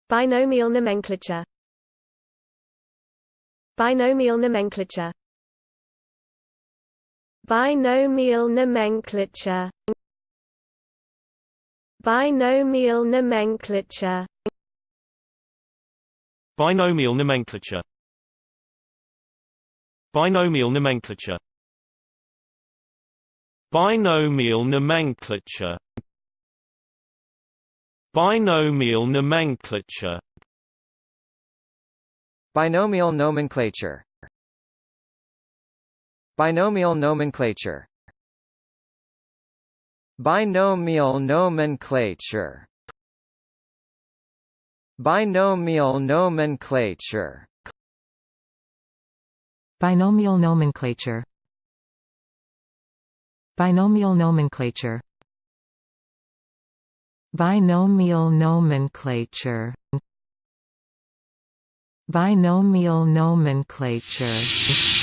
Binomial nomenclature. Binomial nomenclature. Binomial nomenclature. Binomial nomenclature. Binomial nomenclature. Binomial nomenclature. Binomial nomenclature. Binomial nomenclature. Binomial nomenclature. Binomial nomenclature. Binomial nomenclature. Binomial nomenclature. Binomial nomenclature. Binomial nomenclature. Binomial nomenclature. Binomial nomenclature.